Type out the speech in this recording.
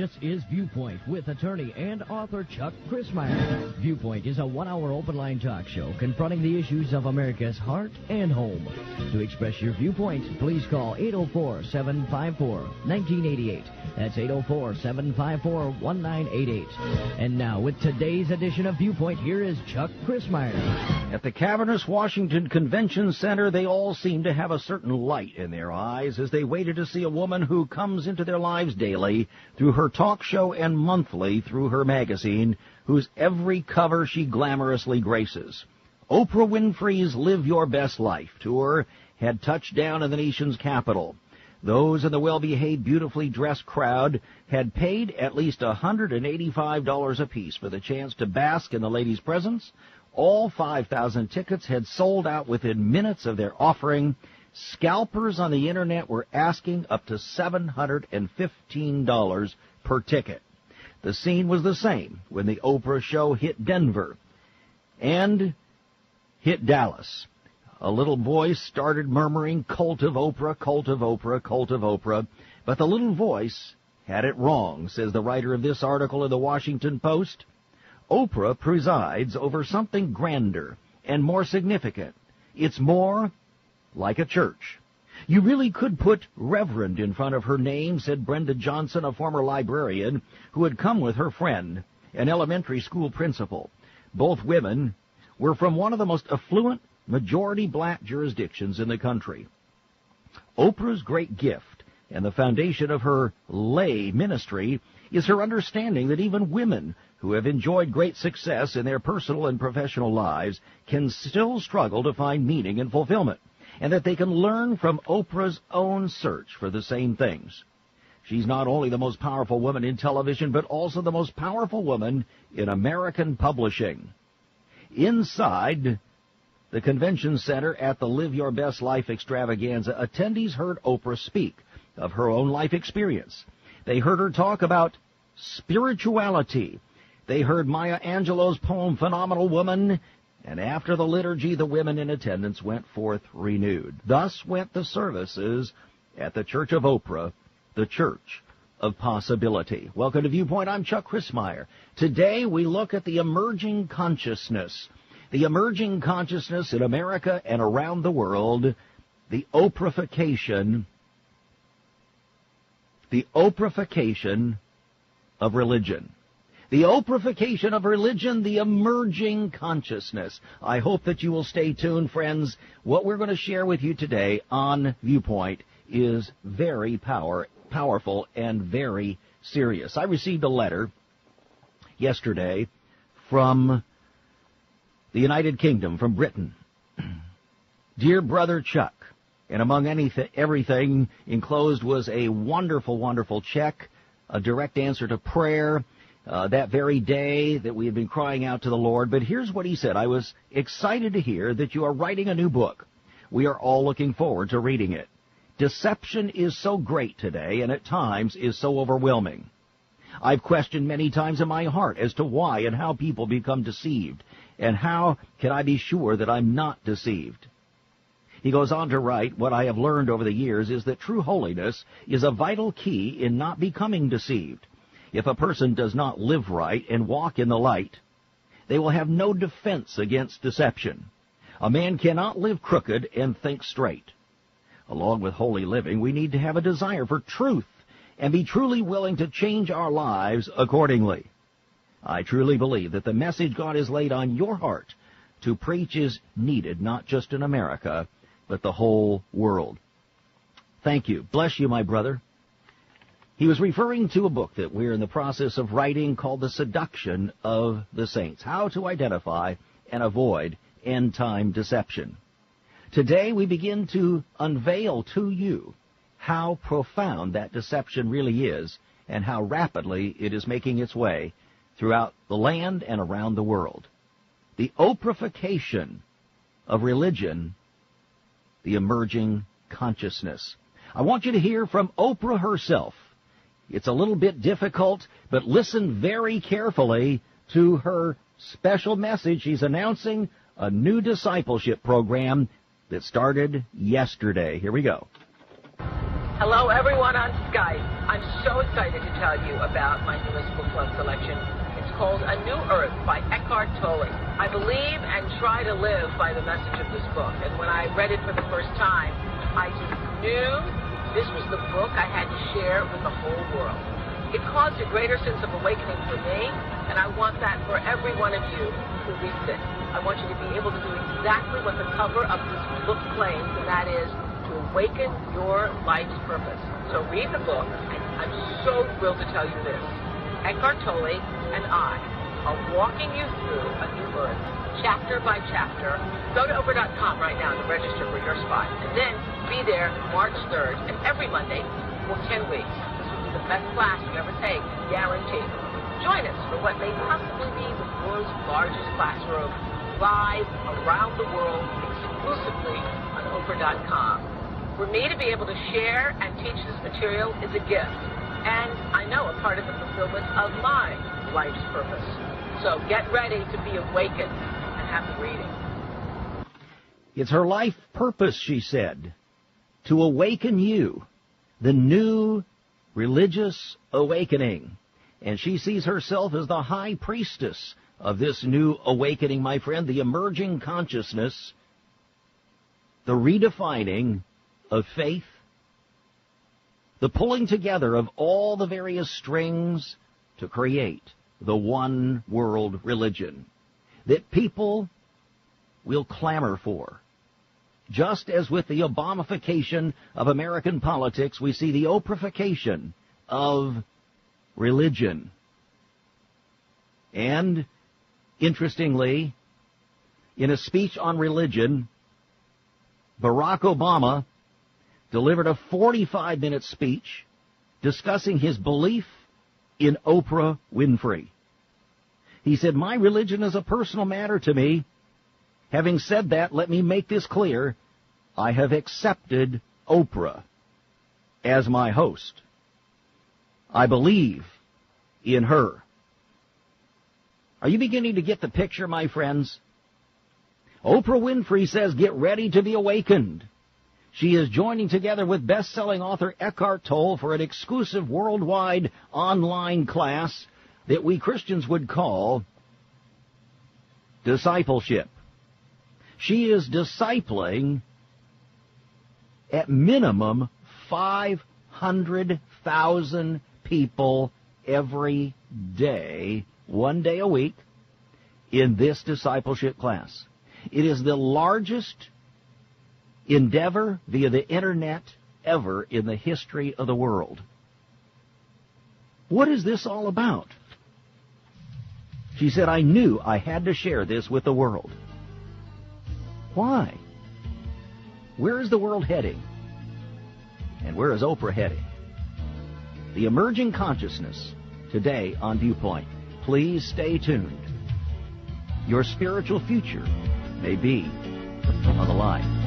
This is Viewpoint with attorney and author Chuck Crismier. Viewpoint is a one-hour open-line talk show confronting the issues of America's heart and home. To express your viewpoint, please call 804-754-1988. That's 804-754-1988. And now, with today's edition of Viewpoint, here is Chuck Crismier. At the cavernous Washington Convention Center, they all seem to have a certain light in their eyes as they waited to see a woman who comes into their lives daily through her talk show and monthly through her magazine, whose every cover she glamorously graces. Oprah Winfrey's Live Your Best Life tour had touched down in the nation's capital. Those in the well-behaved, beautifully dressed crowd had paid at least $185 apiece for the chance to bask in the lady's presence. All 5,000 tickets had sold out within minutes of their offering. Scalpers on the Internet were asking up to $715 per ticket. The scene was the same when the Oprah show hit Denver and hit Dallas. A little voice started murmuring, "Cult of Oprah, cult of Oprah, cult of Oprah." But the little voice had it wrong, says the writer of this article in the Washington Post. Oprah presides over something grander and more significant. It's more like a church. You really could put Reverend in front of her name, said Brenda Johnson, a former librarian who had come with her friend, an elementary school principal. Both women were from one of the most affluent majority black jurisdictions in the country. Oprah's great gift and the foundation of her lay ministry is her understanding that even women who have enjoyed great success in their personal and professional lives can still struggle to find meaning and fulfillment, and that they can learn from Oprah's own search for the same things. She's not only the most powerful woman in television, but also the most powerful woman in American publishing. Inside the convention center at the Live Your Best Life extravaganza, attendees heard Oprah speak of her own life experience. They heard her talk about spirituality. They heard Maya Angelou's poem, Phenomenal Woman, and after the liturgy, the women in attendance went forth renewed. Thus went the services at the Church of Oprah, the Church of Possibility. Welcome to Viewpoint. I'm Chuck Crismier. Today we look at the emerging consciousness in America and around the world, the Oprahification of religion. The Oprahification of religion, the emerging consciousness. I hope that you will stay tuned, friends. What we're going to share with you today on Viewpoint is very powerful and very serious. I received a letter yesterday from the United Kingdom, from Britain. Dear Brother Chuck, and among everything enclosed was a wonderful, wonderful check, a direct answer to prayer, that very day that we had been crying out to the Lord. But here's what he said. I was excited to hear that you are writing a new book. We are all looking forward to reading it. Deception is so great today, and at times is so overwhelming. I've questioned many times in my heart as to why and how people become deceived, and how can I be sure that I'm not deceived? He goes on to write, what I have learned over the years is that true holiness is a vital key in not becoming deceived. If a person does not live right and walk in the light, they will have no defense against deception. A man cannot live crooked and think straight. Along with holy living, we need to have a desire for truth and be truly willing to change our lives accordingly. I truly believe that the message God has laid on your heart to preach is needed, not just in America, but the whole world. Thank you. Bless you, my brother. He was referring to a book that we're in the process of writing called The Seduction of the Saints, How to Identify and Avoid End-Time Deception. Today we begin to unveil to you how profound that deception really is and how rapidly it is making its way throughout the land and around the world. The Oprahification of religion, the emerging consciousness. I want you to hear from Oprah herself. It's a little bit difficult, but listen very carefully to her special message. She's announcing a new discipleship program that started yesterday. Here we go. Hello, everyone on Skype. I'm so excited to tell you about my newest book club selection. It's called A New Earth by Eckhart Tolle. I believe and try to live by the message of this book. And when I read it for the first time, I just knew this was the book I had to share with the whole world. It caused a greater sense of awakening for me, and I want that for every one of you who reads it. I want you to be able to do exactly what the cover of this book claims, and that is to awaken your life's purpose. So read the book, and I'm so thrilled to tell you this. Eckhart Tolle and I are walking you through a new earth, chapter by chapter. Go to Oprah.com right now to register for your spot, and then be there March 3rd, and every Monday for 10 weeks. This will be the best class you ever take, guaranteed. Join us for what may possibly be the world's largest classroom, live around the world, exclusively on Oprah.com. For me to be able to share and teach this material is a gift, and I know a part of the fulfillment of my life's purpose. So get ready to be awakened and happy reading. It's her life purpose, she said, to awaken you, the new religious awakening. And she sees herself as the high priestess of this new awakening, my friend, the emerging consciousness, the redefining of faith, the pulling together of all the various strings to create the one world religion that people will clamor for. Just as with the Obamification of American politics, we see the Oprahification of religion. And, interestingly, in a speech on religion, Barack Obama delivered a 45-minute speech discussing his belief in Oprah Winfrey. He said, "My religion is a personal matter to me. Having said that, let me make this clear. I have accepted Oprah as my host. I believe in her." Are you beginning to get the picture, my friends? Oprah Winfrey says, get ready to be awakened. She is joining together with best-selling author Eckhart Tolle for an exclusive worldwide online class that we Christians would call discipleship. She is discipling at minimum 500,000 people every day, 1 day a week, in this discipleship class. It is the largest endeavor via the internet ever in the history of the world. What is this all about? She said, I knew I had to share this with the world. Why? Where is the world heading? And where is Oprah heading? The emerging consciousness today on Viewpoint. Please stay tuned. Your spiritual future may be on the line.